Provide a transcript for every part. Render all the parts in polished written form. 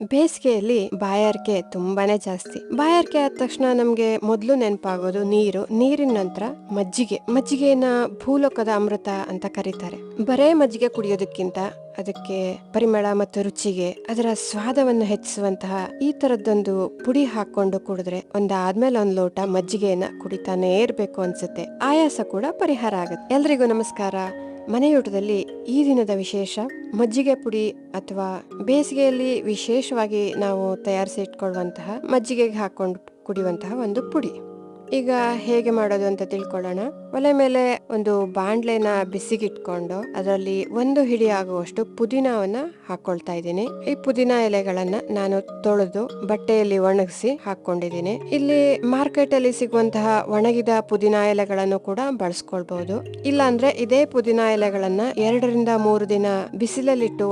ಬೇಸಿಗೆಯಲ್ಲಿ ಬಾಯಾರಿಕೆ ತುಂಬಾನೇ ಜಾಸ್ತಿ. ಬಾಯಾರಿಕೆ ಆದ ತಕ್ಷಣ ನಮ್ಗೆ ಮೊದಲು ನೆನಪಾಗೋದು ನೀರು. ನೀರಿನ ನಂತರ ಮಜ್ಜಿಗೆನ ಭೂಲೋಕದ ಅಮೃತ ಅಂತ ಕರೀತಾರೆ. ಬರೇ ಮಜ್ಜಿಗೆ ಕುಡಿಯೋದಕ್ಕಿಂತ ಅದಕ್ಕೆ ಪರಿಮಳ ಮತ್ತು ರುಚಿಗೆ ಅದರ ಸ್ವಾದವನ್ನು ಹೆಚ್ಚಿಸುವಂತಹ ಈ ತರದ್ದೊಂದು ಪುಡಿ ಹಾಕೊಂಡು ಕುಡಿದ್ರೆ ಒಂದಾದ್ಮೇಲೆ ಒಂದ್ ಲೋಟ ಮಜ್ಜಿಗೆಯನ್ನ ಕುಡಿತಾನೇ ಇರ್ಬೇಕು ಅನ್ಸುತ್ತೆ. ಆಯಾಸ ಕೂಡ ಪರಿಹಾರ ಆಗುತ್ತೆ. ಎಲ್ರಿಗೂ ನಮಸ್ಕಾರ. ಮನೆಯೂಟದಲ್ಲಿ ಈ ದಿನದ ವಿಶೇಷ ಮಜ್ಜಿಗೆ ಪುಡಿ ಅಥವಾ ಬೇಸಿಗೆಯಲ್ಲಿ ವಿಶೇಷವಾಗಿ ನಾವು ತಯಾರಿಸಿ ಇಟ್ಕೊಳ್ಳುವಂತಹ ಮಜ್ಜಿಗೆಗೆ ಹಾಕೊಂಡು ಕುಡಿಯುವಂತಹ ಒಂದು ಪುಡಿ. ಈಗ ಹೇಗೆ ಮಾಡೋದು ಅಂತ ತಿಳ್ಕೊಳ್ಳೋಣ. ಒಲೆ ಮೇಲೆ ಒಂದು ಬಾಂಡ್ಲೆನ ಬಿಸಿಗಿಟ್ಕೊಂಡು ಅದರಲ್ಲಿ 1 ಹಿಡಿ ಆಗುವಷ್ಟು ಪುದೀನವನ್ನ ಹಾಕೊಳ್ತಾ ಇದ್ದೀನಿ. ಈ ಪುದೀನ ಎಲೆಗಳನ್ನ ನಾನು ತೊಳೆದು ಬಟ್ಟೆಯಲ್ಲಿ ಒಣಗಿಸಿ ಹಾಕೊಂಡಿದ್ದೀನಿ. ಇಲ್ಲಿ ಮಾರ್ಕೆಟ್ ಅಲ್ಲಿ ಸಿಗುವಂತಹ ಒಣಗಿದ ಪುದೀನ ಎಲೆಗಳನ್ನು ಕೂಡ ಬಳಸ್ಕೊಳ್ಬಹುದು. ಇಲ್ಲ ಅಂದ್ರೆ ಇದೇ ಪುದೀನ ಎಲೆಗಳನ್ನ 2 ರಿಂದ 3 ದಿನ ಬಿಸಿಲಲ್ಲಿಟ್ಟು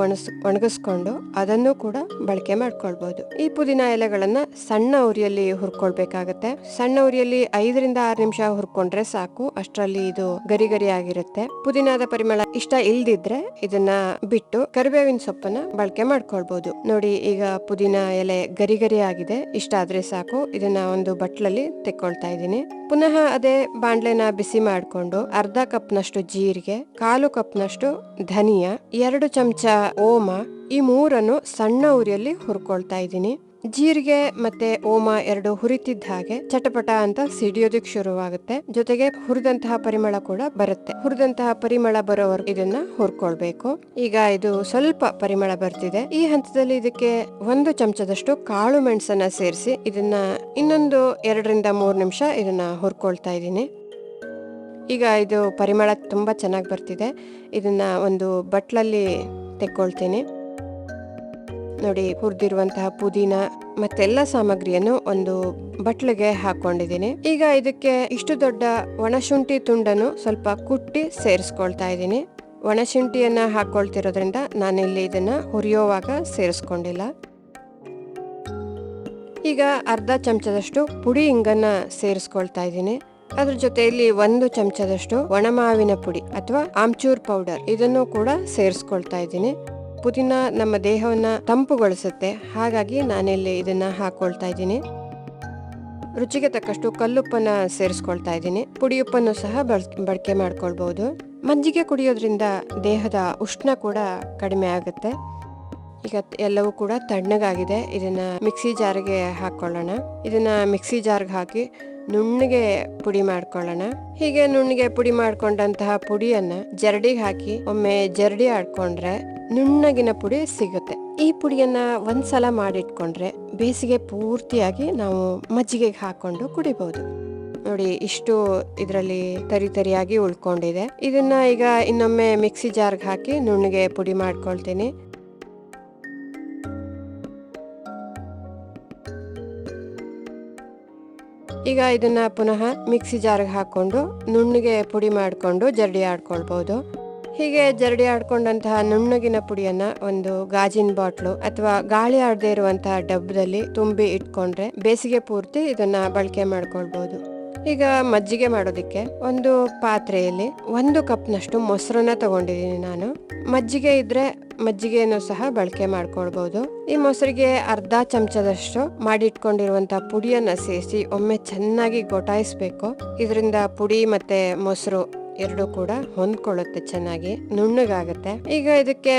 ಒಣಗಿಸ್ಕೊಂಡು ಅದನ್ನು ಕೂಡ ಬಳಕೆ ಮಾಡ್ಕೊಳ್ಬಹುದು. ಈ ಪುದೀನ ಎಲೆಗಳನ್ನ ಸಣ್ಣ ಉರಿಯಲ್ಲಿ ಹುರ್ಕೊಳ್ಬೇಕಾಗತ್ತೆ. ಸಣ್ಣ ಉರಿಯಲ್ಲಿ 5 ರಿಂದ 6 ನಿಮಿಷ ಹುರ್ಕೊಂಡ್ರೆ ಸಾಕು. ಅಷ್ಟರಲ್ಲಿ ಇದು ಗರಿ ಗರಿ ಆಗಿರುತ್ತೆ. ಪುದೀನದ ಪರಿಮಳ ಇಷ್ಟ ಇಲ್ದಿದ್ರೆ ಇದನ್ನ ಬಿಟ್ಟು ಕರಿಬೇವಿನ ಸೊಪ್ಪನ್ನ ಬಳಕೆ ಮಾಡ್ಕೊಳ್ಬಹುದು. ನೋಡಿ, ಈಗ ಪುದೀನ ಎಲೆ ಗರಿ ಗರಿ ಆಗಿದೆ. ಇಷ್ಟ ಆದ್ರೆ ಸಾಕು. ಇದನ್ನ ಒಂದು ಬಟ್ಲಲ್ಲಿ ತೆಕ್ಕೊಳ್ತಾ ಇದ್ದೀನಿ. ಪುನಃ ಅದೇ ಬಾಂಡ್ಲೆನ ಬಿಸಿ ಮಾಡ್ಕೊಂಡು ಅರ್ಧ ಕಪ್ನಷ್ಟು ಜೀರಿಗೆ, 1/4 ಕಪ್ನಷ್ಟು ಧನಿಯಾ, 2 ಚಮಚ ಓಮ, ಈ 3 ಸಣ್ಣ ಉರಿಯಲ್ಲಿ ಹುರ್ಕೊಳ್ತಾ ಇದ್ದೀನಿ. ಜೀರಿಗೆ ಮತ್ತೆ ಓಮ 2 ಹುರಿತಿದ್ದ ಹಾಗೆ ಚಟಪಟ ಅಂತ ಸಿಡಿಯೋದಕ್ಕೆ ಶುರುವಾಗುತ್ತೆ. ಜೊತೆಗೆ ಹುರಿದಂತಹ ಪರಿಮಳ ಕೂಡ ಬರುತ್ತೆ. ಹುರಿದಂತಹ ಪರಿಮಳ ಬರೋವರೆಗೂ ಇದನ್ನ ಹುರ್ಕೊಳ್ಬೇಕು. ಈಗ ಇದು ಸ್ವಲ್ಪ ಪರಿಮಳ ಬರ್ತಿದೆ. ಈ ಹಂತದಲ್ಲಿ ಇದಕ್ಕೆ 1 ಚಮಚದಷ್ಟು ಕಾಳು ಮೆಣಸನ್ನ ಸೇರಿಸಿ ಇದನ್ನ ಇನ್ನೊಂದು 2 ರಿಂದ 3 ನಿಮಿಷ ಇದನ್ನ ಹುರ್ಕೊಳ್ತಾ ಇದ್ದೀನಿ. ಈಗ ಇದು ಪರಿಮಳ ತುಂಬಾ ಚೆನ್ನಾಗಿ ಬರ್ತಿದೆ. ಇದನ್ನ ಒಂದು ಬಟ್ಲಲ್ಲಿ ತೆಕ್ಕೊಳ್ತೀನಿ. ನೋಡಿ, ಹುರಿದಿರುವಂತಹ ಪುದೀನ ಮತ್ತೆಲ್ಲ ಸಾಮಗ್ರಿಯನ್ನು ಒಂದು ಬಟ್ಲಿಗೆ ಹಾಕೊಂಡಿದ್ದೀನಿ. ಈಗ ಇದಕ್ಕೆ ಇಷ್ಟು ದೊಡ್ಡ ಒಣಶುಂಠಿ ತುಂಡನ್ನು ಸ್ವಲ್ಪ ಕುಟ್ಟಿ ಸೇರಿಸ್ಕೊಳ್ತಾ ಇದ್ದೀನಿ. ಒಣಶುಂಠಿಯನ್ನ ಹಾಕೊಳ್ತಿರೋದ್ರಿಂದ ನಾನಿಲ್ಲಿ ಇದನ್ನ ಹುರಿಯೋವಾಗ ಸೇರಿಸ್ಕೊಂಡಿಲ್ಲ. ಈಗ ಅರ್ಧ ಚಮಚದಷ್ಟು ಪುಡಿ ಇಂಗನ್ನ ಸೇರಿಸ್ಕೊಳ್ತಾ ಇದ್ದೀನಿ. ಅದ್ರ ಜೊತೆಯಲ್ಲಿ 1 ಚಮಚದಷ್ಟು ಒಣಮಾವಿನ ಪುಡಿ ಅಥವಾ ಆಮ್ಚೂರ್ ಪೌಡರ್ ಇದನ್ನು ಕೂಡ ಸೇರಿಸ್ಕೊಳ್ತಾ ಇದ್ದೀನಿ. ಪುದೀನ ನಮ್ಮ ದೇಹವನ್ನ ತಂಪುಗೊಳಿಸುತ್ತೆ. ಹಾಗಾಗಿ ನಾನಿಲ್ಲಿ ಇದನ್ನ ಹಾಕೊಳ್ತಾ ಇದ್ದೀನಿ. ರುಚಿಗೆ ತಕ್ಕಷ್ಟು ಕಲ್ಲುಪ್ಪನ್ನ ಸೇರಿಸ್ಕೊಳ್ತಾ ಇದ್ದೀನಿ. ಪುಡಿಯುಪ್ಪನ್ನು ಸಹ ಬಳಕೆ ಮಾಡ್ಕೊಳ್ಬಹುದು. ಮಜ್ಜಿಗೆ ಕುಡಿಯೋದ್ರಿಂದ ದೇಹದ ಉಷ್ಣ ಕೂಡ ಕಡಿಮೆ ಆಗುತ್ತೆ. ಈಗ ಎಲ್ಲವೂ ಕೂಡ ತಣ್ಣಗಾಗಿದೆ. ಇದನ್ನ ಮಿಕ್ಸಿ ಜಾರ್ಗೆ ಹಾಕೊಳ್ಳೋಣ. ಇದನ್ನ ಮಿಕ್ಸಿ ಜಾರ್ಗೆ ಹಾಕಿ ನುಣ್ಣಗೆ ಪುಡಿ ಮಾಡ್ಕೊಳ್ಳೋಣ. ಹೀಗೆ ನುಣ್ಣಗೆ ಪುಡಿ ಮಾಡ್ಕೊಂಡಂತಹ ಪುಡಿಯನ್ನ ಜರಡಿಗೆ ಹಾಕಿ ಒಮ್ಮೆ ಜರಡಿ ಆಡ್ಕೊಂಡ್ರೆ ನುಣ್ಣಗಿನ ಪುಡಿ ಸಿಗುತ್ತೆ. ಈ ಪುಡಿಯನ್ನ ಒಂದ್ಸಲ ಮಾಡಿಟ್ಕೊಂಡ್ರೆ ಬೇಸಿಗೆ ಪೂರ್ತಿಯಾಗಿ ನಾವು ಮಜ್ಜಿಗೆಗೆ ಹಾಕೊಂಡು ಕುಡಿಬಹುದು. ನೋಡಿ, ಇಷ್ಟು ಇದರಲ್ಲಿ ತರಿಯಾಗಿ ಉಳ್ಕೊಂಡಿದೆ. ಇದನ್ನ ಈಗ ಇನ್ನೊಮ್ಮೆ ಮಿಕ್ಸಿ ಜಾರ್ಗೆ ಹಾಕಿ ನುಣ್ಣಗೆ ಪುಡಿ ಮಾಡ್ಕೊಳ್ತೀನಿ. ಈಗ ಇದನ್ನ ಪುನಃ ಮಿಕ್ಸಿ ಜಾರ್ಗೆ ಹಾಕೊಂಡು ನುಣ್ಣಗೆ ಪುಡಿ ಮಾಡ್ಕೊಂಡು ಜರಡಿ ಆಡ್ಕೊಳ್ಬಹುದು. ಹೀಗೆ ಜರಡಿ ಆಡ್ಕೊಂಡಂತಹ ನುಣ್ಣಗಿನ ಪುಡಿಯನ್ನ ಒಂದು ಗಾಜಿನ ಬಾಟ್ಲು ಅಥವಾ ಗಾಳಿ ಆಡದೆ ಇರುವಂತಹ ಡಬ್ಬದಲ್ಲಿ ತುಂಬಿ ಇಟ್ಕೊಂಡ್ರೆ ಬೇಸಿಗೆ ಪೂರ್ತಿ ಇದನ್ನ ಬಳಕೆ ಮಾಡ್ಕೊಳ್ಬಹುದು. ಈಗ ಮಜ್ಜಿಗೆ ಮಾಡೋದಿಕ್ಕೆ ಒಂದು ಪಾತ್ರೆಯಲ್ಲಿ 1 ಕಪ್ನಷ್ಟು ಮೊಸರನ್ನ ತಗೊಂಡಿದ್ದೀನಿ ನಾನು. ಮಜ್ಜಿಗೆ ಇದ್ರೆ ಮಜ್ಜಿಗೆಯನ್ನು ಸಹ ಬಳಕೆ ಮಾಡ್ಕೊಳ್ಬಹುದು. ಈ ಮೊಸರಿಗೆ ಅರ್ಧ ಚಮಚದಷ್ಟು ಮಾಡಿಟ್ಕೊಂಡಿರುವಂತಹ ಪುಡಿಯನ್ನ ಸೇರಿಸಿ ಒಮ್ಮೆ ಚೆನ್ನಾಗಿ ಗೊಟಾಯಿಸ್ಬೇಕು. ಇದರಿಂದ ಪುಡಿ ಮತ್ತೆ ಮೊಸರು 2 ಕೂಡ ಹೊಂದ್ಕೊಳ್ಳುತ್ತೆ, ಚೆನ್ನಾಗಿ ನುಣ್ಣಗಾಗತ್ತೆ. ಈಗ ಇದಕ್ಕೆ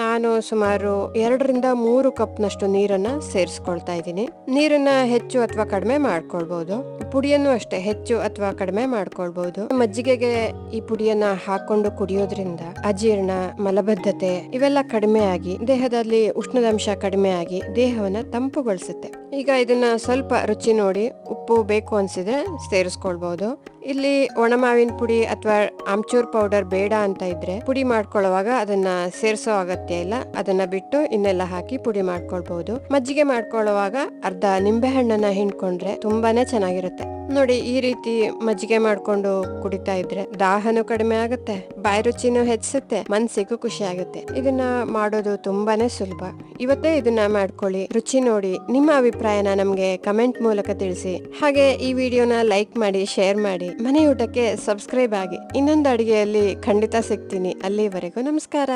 ನಾನು ಸುಮಾರು 2 ರಿಂದ 3 ಕಪ್ನಷ್ಟು ನೀರನ್ನ ಸೇರಿಸ್ಕೊಳ್ತಾ ಇದ್ದೀನಿ. ನೀರನ್ನ ಹೆಚ್ಚು ಅಥವಾ ಕಡಿಮೆ ಮಾಡ್ಕೊಳ್ಬಹುದು. ಪುಡಿಯನ್ನು ಅಷ್ಟೇ ಹೆಚ್ಚು ಅಥವಾ ಕಡಿಮೆ ಮಾಡ್ಕೊಳ್ಬಹುದು. ಮಜ್ಜಿಗೆಗೆ ಈ ಪುಡಿಯನ್ನ ಹಾಕೊಂಡು ಕುಡಿಯೋದ್ರಿಂದ ಅಜೀರ್ಣ, ಮಲಬದ್ಧತೆ ಇವೆಲ್ಲ ಕಡಿಮೆ ಆಗಿ ದೇಹದಲ್ಲಿ ಉಷ್ಣದಂಶ ಕಡಿಮೆ ಆಗಿ ದೇಹವನ್ನ ತಂಪುಗೊಳಿಸುತ್ತೆ. ಈಗ ಇದನ್ನ ಸ್ವಲ್ಪ ರುಚಿ ನೋಡಿ ಉಪ್ಪು ಬೇಕು ಅನ್ಸಿದ್ರೆ ಸೇರಿಸ್ಕೊಳ್ಬಹುದು. ಇಲ್ಲಿ ಒಣಮಾವಿನ ಪುಡಿ ಅಥವಾ ಆಮ್ಚೂರ್ ಪೌಡರ್ ಬೇಡ ಅಂತ ಇದ್ರೆ ಪುಡಿ ಮಾಡ್ಕೊಳ್ಳುವಾಗ ಅದನ್ನ ಸೇರಿಸೋ ಅಗತ್ಯ ಇಲ್ಲ. ಅದನ್ನ ಬಿಟ್ಟು ಇನ್ನೆಲ್ಲ ಹಾಕಿ ಪುಡಿ ಮಾಡ್ಕೊಳ್ಬಹುದು. ಮಜ್ಜಿಗೆ ಮಾಡ್ಕೊಳ್ಳುವಾಗ ಅರ್ಧ ನಿಂಬೆ ಹಣ್ಣನ್ನ ಹಿಂಡ್ಕೊಂಡ್ರೆ ತುಂಬಾನೇ ಚೆನ್ನಾಗಿರುತ್ತೆ. ನೋಡಿ, ಈ ರೀತಿ ಮಜ್ಜಿಗೆ ಮಾಡ್ಕೊಂಡು ಕುಡಿತಾ ಇದ್ರೆ ದಾಹನೂ ಕಡಿಮೆ ಆಗುತ್ತೆ, ಬಾಯಿ ರುಚಿನೂ ಹೆಚ್ಚುತ್ತೆ, ಮನ್ಸಿಗೂ ಖುಷಿ ಆಗುತ್ತೆ. ಇದನ್ನ ಮಾಡೋದು ತುಂಬಾನೇ ಸುಲಭ. ಇವತ್ತೇ ಇದನ್ನ ಮಾಡ್ಕೊಳ್ಳಿ, ರುಚಿ ನೋಡಿ. ನಿಮ್ಮ ಅಭಿಪ್ರಾಯನ ನಮ್ಗೆ ಕಮೆಂಟ್ ಮೂಲಕ ತಿಳಿಸಿ. ಹಾಗೆ ಈ ವಿಡಿಯೋನ ಲೈಕ್ ಮಾಡಿ, ಶೇರ್ ಮಾಡಿ. ಮನೆ ಊಟಕ್ಕೆ ಸಬ್ಸ್ಕ್ರೈಬ್ ಆಗಿ. ಇನ್ನೊಂದು ಅಡಿಗೆಯಲ್ಲಿ ಖಂಡಿತ ಸಿಗ್ತೀನಿ. ಅಲ್ಲಿವರೆಗೂ ನಮಸ್ಕಾರ.